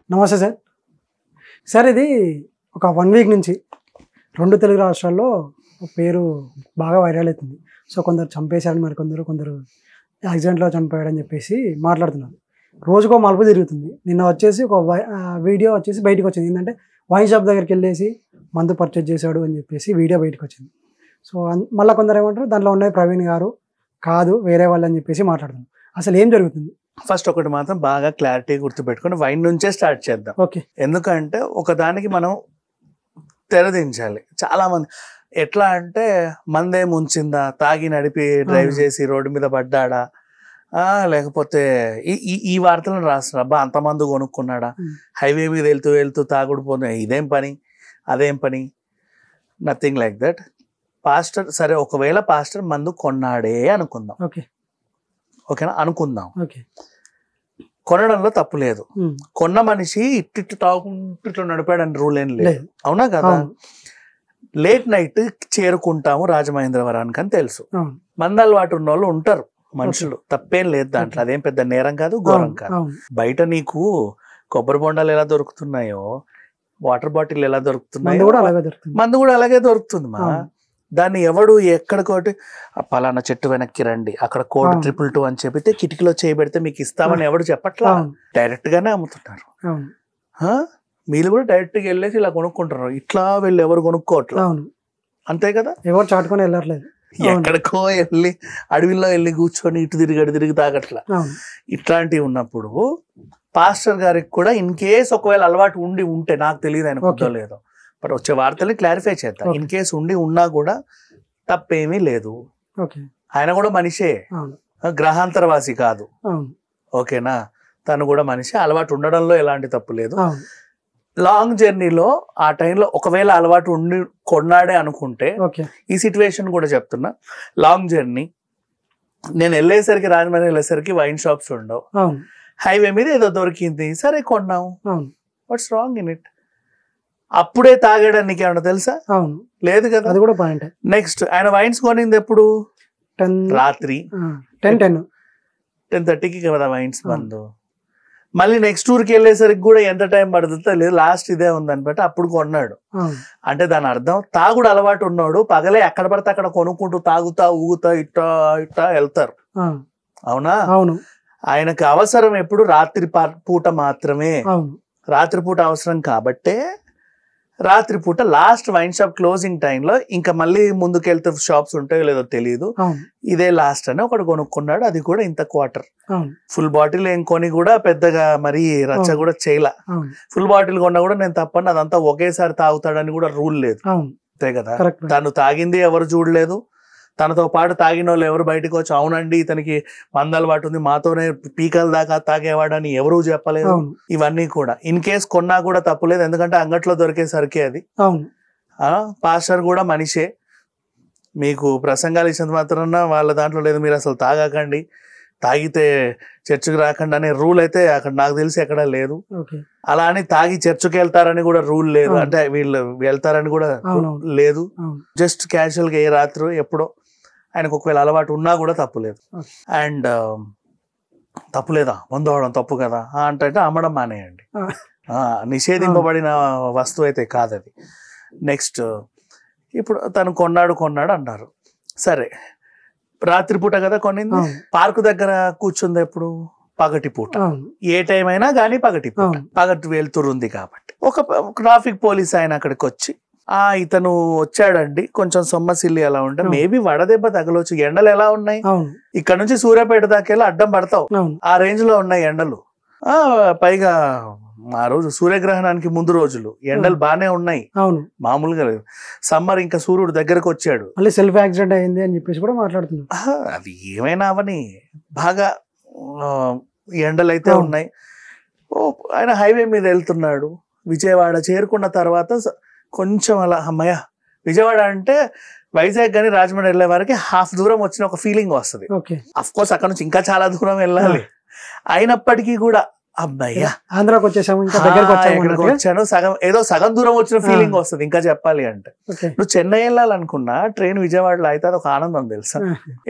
నమస్తే sir. Sir ఇది ఒక 1 వీక్ నుంచి 2 తెలుగు రాష్ట్రాల్లో పేరు బాగా వైరల్ అవుతుంది. సో కొందరు చంపేశారని, కొందరు యాక్సిడెంట్లో చనిపోయాడని చెప్పేసి మాట్లాడుతున్నారు. రోజుకో మలుపు తిరుగుతుంది. నిన్న వచ్చేసి ఒక వీడియో వచ్చేసి బయటకు వచ్చింది. ఏంటంటే వైన్ షాప్ దగ్గరికి వెళ్ళేసి మందు పర్చేజ్ చేశాడు అని చెప్పేసి వీడియో బయటకు వచ్చింది. సో మళ్ళీ కొందరు ఏమంటారు, దాంట్లో ఉన్నాయి ప్రవీణ్ గారు కాదు వేరే వాళ్ళు అని చెప్పేసి మాట్లాడుతున్నారు. అసలు ఏం జరుగుతుంది? ఫస్ట్ ఒకటి మాత్రం బాగా క్లారిటీ గుర్తుపెట్టుకుని వైన్ నుంచే స్టార్ట్ చేద్దాం. ఓకే. ఎందుకంటే ఒకదానికి మనం తెరదించాలి. చాలా మంది ఎట్లా అంటే మందే ముంచిందా, తాగి నడిపి డ్రైవ్ చేసి రోడ్డు మీద పడ్డాడా, లేకపోతే ఈ వార్తలను రాస్తున్నారు. అబ్బా అంతమంది కొనుక్కున్నాడా, హైవే మీద వెళ్తూ తాగుడు పోతే ఇదేం పని అదేం పని, నథింగ్ లైక్ దట్. పాస్టర్ సరే, ఒకవేళ పాస్టర్ మందు కొన్నాడే అనుకుందాం. ఓకేనా, అనుకుందాం. కొనడంలో తప్పు లేదు. కొన్న మనిషి ఇట్టిట్టు తాగుకుంటూ ఇట్లా నడిపాడని రూల్ ఏం లేదు, అవునా కదా? లేట్ నైట్ చేరుకుంటాము రాజమహేంద్రవరానికి అని తెలుసు. మందు అలవాటు ఉన్న వాళ్ళు ఉంటారు మనుషులు, తప్పేం లేదు దాంట్లో. అదేం పెద్ద నేరం కాదు, ఘోరం కాదు. బయట నీకు కొబ్బరి బొండాలు ఎలా దొరుకుతున్నాయో, వాటర్ బాటిల్ ఎలా దొరుకుతున్నాయో, మందు కూడా అలాగే దొరుకుతుంది. దాన్ని ఎవడు ఎక్కడికోటి పలానా చెట్టు వెనక్కి రండి, అక్కడ కోడ్ 222 అని చెప్పితే కిటికీలో చేయబెడితే మీకు ఇస్తామని ఎవడు చెప్పట్లా, డైరెక్ట్ గానే అమ్ముతున్నారు. మీరు కూడా డైరెక్ట్ గా వెళ్ళేసి ఇలా కొనుక్కుంటారు. ఇట్లా వెళ్ళి ఎవరు కొనుక్కోవట్లా, అంతే కదా? ఎవరు చాటుకొని వెళ్ళట్లేదు, ఎక్కడికో వెళ్ళి అడవిలో వెళ్ళి కూర్చొని ఇటు తిరిగి తాగట్లా. ఇట్లాంటివి ఉన్నప్పుడు పాస్టర్ గారికి కూడా ఇన్ కేస్ ఒకవేళ అలవాటు ఉంటే, నాకు తెలియదు ఆయన కొద్దో లేదో, బట్ వచ్చే వార్తల్ని క్లారిఫై చేద్దాం. ఇన్ కేసు ఉన్నా కూడా తప్పేమీ లేదు. ఆయన కూడా మనిషే, గ్రహాంతరవాసి కాదు. ఓకేనా, తను కూడా మనిషి. అలవాటు ఉండడంలో ఎలాంటి తప్పు లేదు. లాంగ్ జర్నీలో ఆ టైంలో ఒకవేళ అలవాటు ఉండి కొన్నాడే అనుకుంటే, ఈ సిచ్యువేషన్ కూడా చెప్తున్నా. లాంగ్ జర్నీ, నేను వెళ్ళేసరికి రాజమండ్రి వెళ్ళేసరికి వైన్ షాప్స్ ఉండవు, హైవే మీద ఏదో దొరికింది, సరే కొన్నాం. What's wrong in it? అప్పుడే తాగాడని నీకు ఏమన్నా తెలుసా? లేదు కదా. అది కూడా పాయింట్. నెక్స్ట్, ఆయన వైన్స్ కొనింది ఎప్పుడు? రాత్రి 10:30కి కదా వైన్స్ బంద్. మళ్ళీ నెక్స్ట్ ఊరికి వెళ్ళేసరికి కూడా ఎంత టైం పడుతుందో లేదు, లాస్ట్ ఇదే ఉందని బట్టి అప్పుడు కొన్నాడు. అంటే దాని అర్థం తాగుడు అలవాటు ఉన్నాడు పగలే ఎక్కడ పడితే అక్కడ కొనుక్కుంటూ తాగుతా ఊగుతా ఇట్టా వెళ్తారు, అవునా? అవును. ఆయనకు అవసరం ఎప్పుడు రాత్రి పూట మాత్రమే. రాత్రిపూట అవసరం కాబట్టే రాత్రిపూట లాస్ట్ వైన్ షాప్ క్లోజింగ్ టైంలో, ఇంకా మళ్ళీ ముందుకెళ్తే షాప్స్ ఉంటాయో లేదో తెలియదు, ఇదే లాస్ట్ అని ఒకటి కొనుక్కున్నాడు. అది కూడా ఇంత క్వార్టర్. ఫుల్ బాటిల్ ఏం కొని కూడా పెద్దగా మరి రచ్చ కూడా చేయలా. ఫుల్ బాటిల్ కొన్నా కూడా నేను తప్పని అదంతా ఒకేసారి తాగుతాడని కూడా రూల్ లేదు, అంతే కదా? తను తాగింది ఎవరు చూడలేదు, తనతో పాటు తాగిన వాళ్ళు ఎవరు బయటకు వచ్చి అవునండి ఇతనికి మందలవాటు ఉంది, మాతోనే పీకల దాకా తాగేవాడని ఎవరూ చెప్పలేదు. ఇవన్నీ కూడా ఇన్ కేస్ కొన్నా కూడా తప్పులేదు, ఎందుకంటే అంగట్లో దొరికేసరికి అది. పాస్టర్ కూడా మనిషే. మీకు ప్రసంగాలు ఇచ్చినంత మాత్రాన వాళ్ళ దాంట్లో లేదు మీరు అసలు తాగకండి, తాగితే చర్చికి రాకండి అనే రూల్ అయితే అక్కడ నాకు తెలిసి ఎక్కడా లేదు. అలా అని తాగి చర్చికి వెళ్తారని కూడా రూల్ లేదు, అంటే వీళ్ళు వెళ్తారని కూడా లేదు. జస్ట్ క్యాజువల్ గా ఏ రాత్రి ఎప్పుడో ఆయనకు ఒకవేళ అలవాటు ఉన్నా కూడా తప్పు లేదు. అండ్ తప్పు లేదా, మందు అవడం తప్పు కదా అంటే అమ్మడం మానేయండి. నిషేధింపబడిన వస్తువు అయితే కాదది. నెక్స్ట్, ఇప్పుడు తను కొన్నాడు అన్నారు, సరే రాత్రిపూట కదా కొనింది. పార్కు దగ్గర కూర్చుంది ఎప్పుడు? పగటిపూట. ఏ టైం అయినా కానీ పగటి వెళ్తురుంది కాబట్టి ఒక ట్రాఫిక్ పోలీస్ ఆయన అక్కడికి వచ్చి, ఇతను వచ్చాడండి, కొంచెం సొమ్మసిల్లి అలా ఉంటే మేబీ వడదెబ్బ తగలవచ్చు. ఎండలు ఎలా ఉన్నాయి, ఇక్కడ నుంచి సూర్యాపేట దాకా అడ్డం పడతావు, ఆ రేంజ్ లో ఉన్నాయి ఎండలు. పైగా ఆ రోజు సూర్యగ్రహణానికి ముందు రోజులు ఎండలు బానే ఉన్నాయి, మామూలుగా లేదు. సమ్మర్ ఇంకా సూర్యుడు దగ్గరకు వచ్చాడు, మళ్ళీ సెల్ఫ్ యాక్సిడెంట్ అయింది అని చెప్పేసి కూడా మాట్లాడుతున్నారు. అది ఏమైనా అవని బాగా ఎండలు అయితే ఉన్నాయి. ఆయన హైవే మీద వెళ్తున్నాడు, విజయవాడ చేరుకున్న తర్వాత కొంచెం అలా అమ్మయ్య, విజయవాడ అంటే వైజాగ్ కానీ రాజమండ్రి వెళ్ళే వారికి హాఫ్ దూరం వచ్చిన ఒక ఫీలింగ్ వస్తుంది. అఫ్ కోర్స్ అక్కడ నుంచి ఇంకా చాలా దూరం వెళ్ళాలి, అయినప్పటికీ కూడా అబ్బాయ్యా ఆంధ్రాకి వచ్చేసాము, వచ్చాను, సగం దూరం వచ్చిన ఫీలింగ్ వస్తుంది. ఇంకా చెప్పాలి అంటే నువ్వు చెన్నై వెళ్ళాలనుకున్నా ట్రైన్ విజయవాడలో అయితే అది ఒక ఆనందం తెలుసా,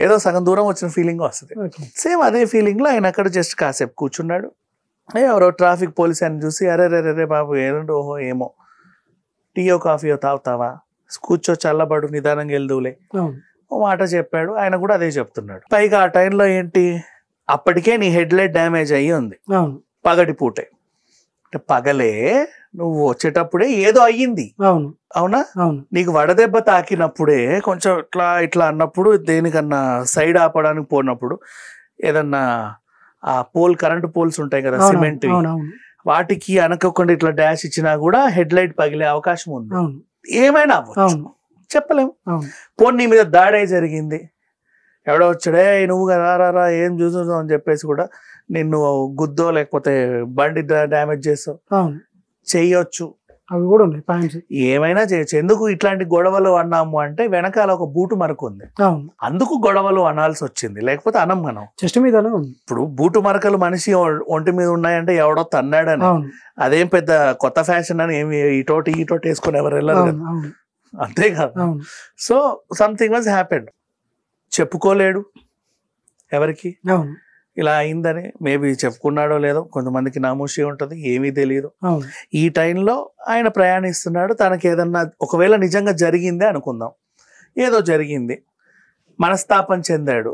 ఏదో సగం దూరం వచ్చిన ఫీలింగ్ వస్తుంది. సేమ్ అదే ఫీలింగ్ లో ఆయన అక్కడ జస్ట్ కాసేపు కూర్చున్నాడు, ఎవరో ట్రాఫిక్ పోలీస్ అని చూసి అరే రే రే బాబు ఏంటో ఓహో ఏమో టీయో కాఫీయో తాగుతావా, కూర్చో చల్లబడు నిదానంగా వెళ్దువులే ఓ మాట చెప్పాడు. ఆయన కూడా అదే చెప్తున్నాడు. పైగా ఆ టైంలో ఏంటి, అప్పటికే నీ హెడ్ లైట్ డ్యామేజ్ అయ్యి ఉంది, పగటి పూటే. అంటే పగలే నువ్వు వచ్చేటప్పుడే ఏదో అయ్యింది, అవునా? నీకు వడదెబ్బ తాకినప్పుడే కొంచెం ఇట్లా ఇట్లా అన్నప్పుడు దేనికన్నా సైడ్ ఆపడానికి పోయినప్పుడు ఏదన్నా ఆ కరెంటు పోల్స్ ఉంటాయి కదా సిమెంట్, వాటికి అనకోకుండా ఇట్లా డాష్ ఇచ్చినా కూడా హెడ్ లైట్ పగిలే అవకాశం ఉంది. ఏమైనా అవ్వచ్చు, చెప్పలేము. పోనీ నీ మీద దాడే జరిగింది, ఎవడో వచ్చాడే నువ్వు రా ఏం చూస్తున్నావు అని చెప్పేసి కూడా నిన్ను గుద్దో లేకపోతే బండి డ్యామేజ్ చేస్తావు, చెయ్యొచ్చు. అవి కూడా ఉన్నాయి పాయింట్స్, ఏమైనా చేయొచ్చు. ఎందుకు ఇట్లాంటి గొడవలు అన్నాము అంటే వెనకాల ఒక బూటు మరక ఉంది, అందుకు గొడవలు అనాల్సి వచ్చింది, లేకపోతే అనం మనం. చెస్ట్ మీద ఇప్పుడు బూటు మరకలు మనిషి ఒంటి మీద ఉన్నాయంటే ఎవడో తన్నాడని, అదేం పెద్ద కొత్త ఫ్యాషన్ అని ఏమి ఇటోటి వేసుకుని ఎవరు వెళ్ళరు కదా, అంతేకాదు. సో సంథింగ్ వాజ్ హ్యాపెండ్, చెప్పుకోలేడు ఎవరికి ఇలా అయిందని. మేబీ చెప్పుకున్నాడో లేదో, కొంతమందికి నామోషి ఉంటుంది, ఏమీ తెలియదు. ఈ టైంలో ఆయన ప్రయాణిస్తున్నాడు, తనకి ఏదన్నా ఒకవేళ నిజంగా జరిగిందే అనుకుందాం, ఏదో జరిగింది, మనస్తాపం చెందాడు.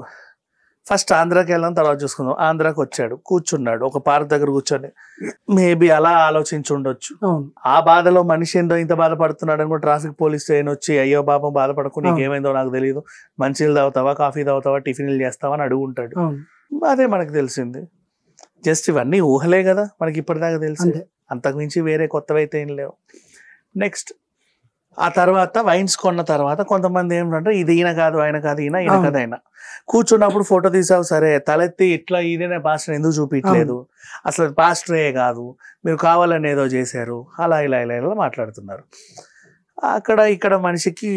ఫస్ట్ ఆంధ్రాకి వెళ్దాం, తర్వాత చూసుకుందాం. ఆంధ్రాకి వచ్చాడు, కూర్చున్నాడు ఒక పార్క్ దగ్గర కూర్చొని, మేబీ అలా ఆలోచించి ఉండొచ్చు. ఆ బాధలో మనిషి ఏందో ఇంత బాధపడుతున్నాడు అనుకో, ట్రాఫిక్ పోలీస్ స్టేషన్ వచ్చి అయ్యో పాపం బాధపడకు, నీకేమైందో నాకు తెలియదు, మంచినీళ్ళు తాగుతావా, కాఫీ తాగుతావా, టిఫిన్లు చేస్తావా అని అడుగుంటాడు. అదే మనకు తెలిసింది. జస్ట్ ఇవన్నీ ఊహలే కదా మనకి ఇప్పటిదాకా తెలిసింది, అంతకుమించి వేరే కొత్తవైతే ఏం లేవు. నెక్స్ట్ ఆ తర్వాత వైన్స్ కొన్న తర్వాత కొంతమంది ఏమిటంటే ఇది ఈయన కాదు, ఆయన కాదు, ఈయన కదా ఆయన. కూర్చున్నప్పుడు ఫోటో తీసావు సరే, తలెత్తి ఇట్లా ఈయన పాస్టర్ ఎందుకు చూపించలేదు, అసలు పాస్టరే కాదు, మీరు కావాలని ఏదో చేశారు, అలా ఇలా ఇలా ఇలా మాట్లాడుతున్నారు. అక్కడ ఇక్కడ మనిషికి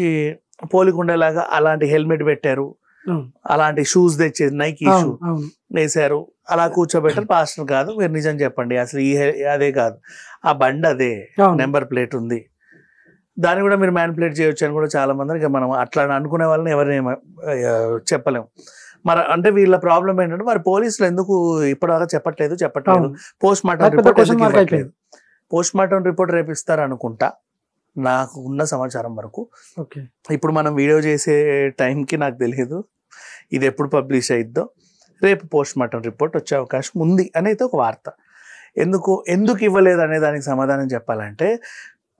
పోలికుండేలాగా అలాంటి హెల్మెట్ పెట్టారు, అలాంటి షూస్ తెచ్చేది నైకీ షూ వేశారు, అలా కూర్చోబెట్టారు. పాస్టర్ కాదు, మీరు నిజం చెప్పండి అసలు అదే కాదు, ఆ బండి అదే, నెంబర్ ప్లేట్ ఉంది, దాన్ని కూడా మీరు మ్యానిపులేట్ చేయొచ్చు అని కూడా చాలా మంది, మనం అట్లా అనుకునే వాళ్ళని ఎవరిని చెప్పలేము. మరి అంటే వీళ్ళ ప్రాబ్లం ఏంటంటే మరి పోలీసులు ఎందుకు ఇప్పటిదాకా చెప్పట్లేదు, post mortem report post mortem report రేపు ఇస్తారు అనుకుంటా, నాకు ఉన్న సమాచారం వరకు. ఇప్పుడు మనం వీడియో చేసే టైంకి నాకు తెలియదు ఇది ఎప్పుడు పబ్లిష్ అయిద్దో, రేపు పోస్ట్ మార్టం రిపోర్ట్ వచ్చే అవకాశం ఉంది అనేది ఒక వార్త. ఎందుకు ఇవ్వలేదు అనే దానికి సమాధానం చెప్పాలంటే,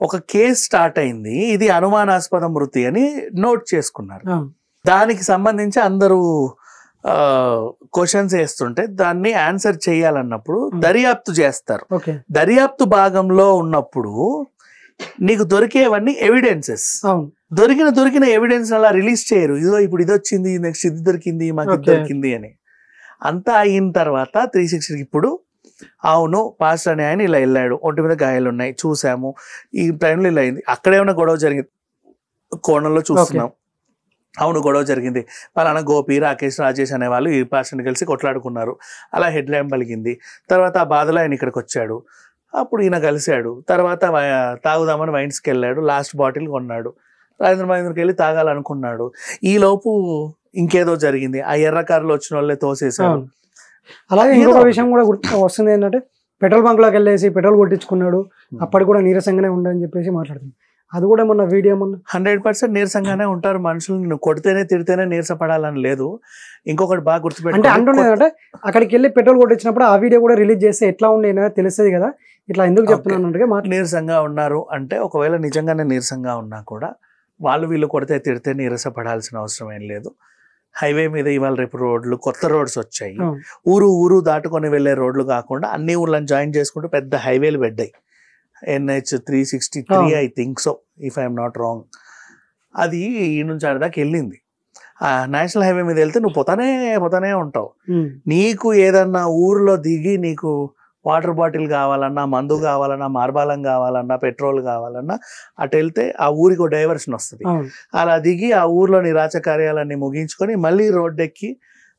ఒక కేసు స్టార్ట్ అయింది, ఇది అనుమానాస్పద మృతి అని నోట్ చేసుకున్నారు, దానికి సంబంధించి అందరూ క్వశ్చన్స్ వేస్తుంటే దాన్ని ఆన్సర్ చేయాలన్నప్పుడు దర్యాప్తు చేస్తారు. దర్యాప్తు భాగంలో ఉన్నప్పుడు నీకు దొరికేవన్నీ ఎవిడెన్సెస్, దొరికిన ఎవిడెన్స్ అలా రిలీజ్ చేయరు, ఇదో ఇప్పుడు ఇది వచ్చింది, నెక్స్ట్ ఇది దొరికింది, మాకు ఇది దొరికింది అని. అంతా అయిన తర్వాత 360 ఇప్పుడు అవును పాస్టర్ అని ఆయన ఇలా వెళ్ళాడు, ఒంటి మీద గాయాలు ఉన్నాయి, చూసాము, ఈ టైంలో ఇలా అయింది, అక్కడేమన్నా గొడవ జరిగింది, కోణంలో చూస్తున్నాం, అవును గొడవ జరిగింది, పలానా గోపి, రాకేష్, రాజేష్ అనే వాళ్ళు ఈ పాస్టర్ని కలిసి కొట్లాడుకున్నారు, అలా హెడ్ లైన్ పలికింది. తర్వాత ఆ బాధలో ఆయన ఇక్కడికి వచ్చాడు, అప్పుడు ఈయన కలిశాడు, తర్వాత తాగుదామని వైన్స్కి వెళ్ళాడు, లాస్ట్ బాటిల్ కొన్నాడు, రాజేంద్రకి వెళ్ళి తాగాలనుకున్నాడు, ఈ లోపు ఇంకేదో జరిగింది, ఆ ఎర్ర కారులో వచ్చిన వాళ్ళే తోసేశారు. అలాగే ఇంకొక విషయం కూడా వస్తుంది ఏంటంటే, పెట్రోల్ బంక్ లోకి వెళ్ళేసి పెట్రోల్ కొట్టించుకున్నాడు, అప్పటికి కూడా నీరసంగానే ఉండని చెప్పేసి మాట్లాడుతుంది. అది కూడా మొన్న వీడియో 100% నీరసంగానే ఉంటారు మనుషులు, కొడితేనే తిడితేనే నీరసపడాలని లేదు. ఇంకొకటి బాగా గుర్తుపెట్టి అంటే అంటుండేదంటే, అక్కడికి వెళ్ళి పెట్రోల్ కొట్టించినప్పుడు ఆ వీడియో కూడా రిలీజ్ చేస్తే ఎట్లా ఉండే తెలుస్తుంది కదా, ఇట్లా ఎందుకు చెప్తున్నాను. నీరసంగా ఉన్నారు అంటే, ఒకవేళ నిజంగానే నీరసంగా ఉన్నా కూడా వీళ్ళు కొడితే తిడితే నీరసపడాల్సిన అవసరం ఏం లేదు. హైవే మీద ఇవాళ రేపు రోడ్లు, కొత్త రోడ్స్ వచ్చాయి, ఊరు దాటుకొని వెళ్లే రోడ్లు కాకుండా అన్ని ఊర్లను జాయిన్ చేసుకుంటూ పెద్ద హైవేలు పెట్టాయి, NH 363 I think so, if I'm not wrong. అది ఈ నుంచి ఆడదాకా వెళ్ళింది. ఆ నేషనల్ హైవే మీద వెళ్తే నువ్వు పోతానే ఉంటావు. నీకు ఏదన్నా ఊర్లో దిగి నీకు వాటర్ బాటిల్ కావాలన్నా, మందు కావాలన్నా, మార్బాలం కావాలన్నా, పెట్రోల్ కావాలన్నా అటు వెళ్తే ఆ ఊరికి ఒక డైవర్షన్ వస్తుంది. అలా దిగి ఆ ఊర్లోని రాజకార్యాలన్నీ ముగించుకొని మళ్ళీ రోడ్డు ఎక్కి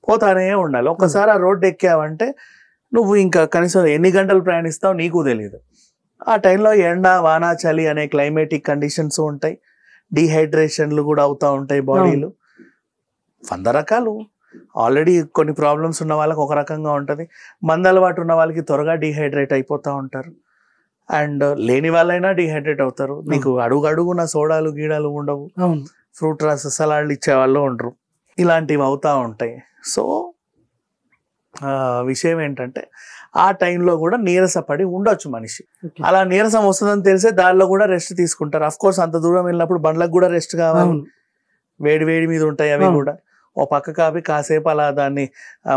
పోతానే ఉండాలి. ఒక్కసారి ఆ రోడ్డు ఎక్కావంటే నువ్వు ఇంకా కనీసం ఎన్ని గంటలు ప్రయాణిస్తావు నీకు తెలియదు. ఆ టైంలో ఎండ, వాన, చలి అనే క్లైమేటిక్ కండిషన్స్ ఉంటాయి, డిహైడ్రేషన్లు కూడా అవుతూ ఉంటాయి బాడీలు, 100 రకాలు. ఆల్రెడీ కొన్ని ప్రాబ్లమ్స్ ఉన్న వాళ్ళకి ఒక రకంగా ఉంటుంది, మందు అలవాటు ఉన్న వాళ్ళకి త్వరగా డీహైడ్రేట్ అయిపోతూ ఉంటారు, అండ్ లేని వాళ్ళైనా డీహైడ్రేట్ అవుతారు. నీకు అడుగున సోడాలు గీడాలు ఉండవు, అవును ఫ్రూట్ రస సలాడ్లు ఇచ్చేవాళ్ళు ఉండరు, ఇలాంటివి అవుతూ ఉంటాయి. సో విషయం ఏంటంటే ఆ టైంలో కూడా నీరసపడి ఉండొచ్చు మనిషి. ఓకే. అలా నీరసం వస్తుందని తెలిసే దారిలో కూడా రెస్ట్ తీసుకుంటారు. అఫ్ కోర్స్ అంత దూరం వెళ్ళినప్పుడు బండ్లకు కూడా రెస్ట్ కావాలి, అవును వేడి వేడి మీద ఉంటాయి అవి అవును. కూడా. ఓ పక్క కాపీ కాసేపు అలా దాన్ని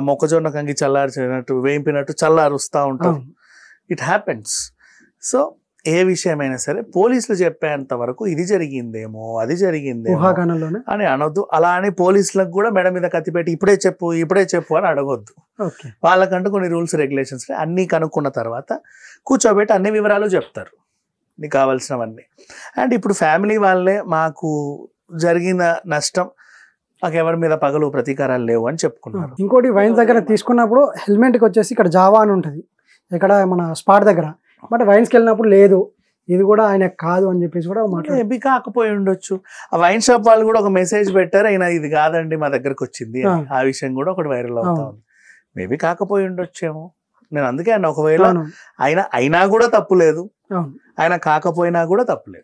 మొక్కజొన్న కంగి చల్లార్చినట్టు వేయింపినట్టు చల్లారుస్తూ ఉంటారు. అవును ఇట్ హ్యాపెన్స్. సో ఏ విషయమైనా సరే పోలీసులు చెప్పేంత వరకు ఇది జరిగిందేమో అది జరిగిందేమో ఊహాగానంలోనే. అని అనొద్దు. అలా అని పోలీసులకు కూడా మెడ మీద కత్తి పెట్టి ఇప్పుడే చెప్పు అని అడగొద్దు. ఓకే. వాళ్ళకంటూ కొన్ని రూల్స్ రెగ్యులేషన్స్ అన్నీ కనుక్కున్న తర్వాత కూర్చోబెట్టి అన్ని వివరాలు చెప్తారు, నీకు కావాల్సినవన్నీ. అండ్ ఇప్పుడు ఫ్యామిలీ వాళ్ళే మాకు జరిగిన నష్టం, మాకు ఎవరి మీద పగలు ప్రతీకారాలు లేవు అని చెప్పుకున్నారు. ఇంకోటి వైన్స్ దగ్గర తీసుకున్నప్పుడు హెల్మెట్కి వచ్చేసి ఇక్కడ జావా అని ఉంటుంది ఇక్కడ మన స్పాట్ దగ్గర, బట్ వైన్స్కి వెళ్ళినప్పుడు లేదు, ఇది కూడా ఆయన కాదు అని చెప్పేసి కూడా మాట్లాడారు. మేబీ కాకపోయి ఉండొచ్చు. ఆ వైన్ షాప్ వాళ్ళు కూడా ఒక మెసేజ్ పెట్టారు, అయినా ఇది కాదండి మా దగ్గరకు వచ్చింది అని. ఆ విషయం కూడా ఒకటి వైరల్ అవుతా ఉంది. మేబీ కాకపోయి ఉండొచ్చేమో. నేను అందుకే అన్న ఒకవేళ అవును అయినా కూడా తప్పు లేదు, అవును ఆయన కాకపోయినా కూడా తప్పు లేదు.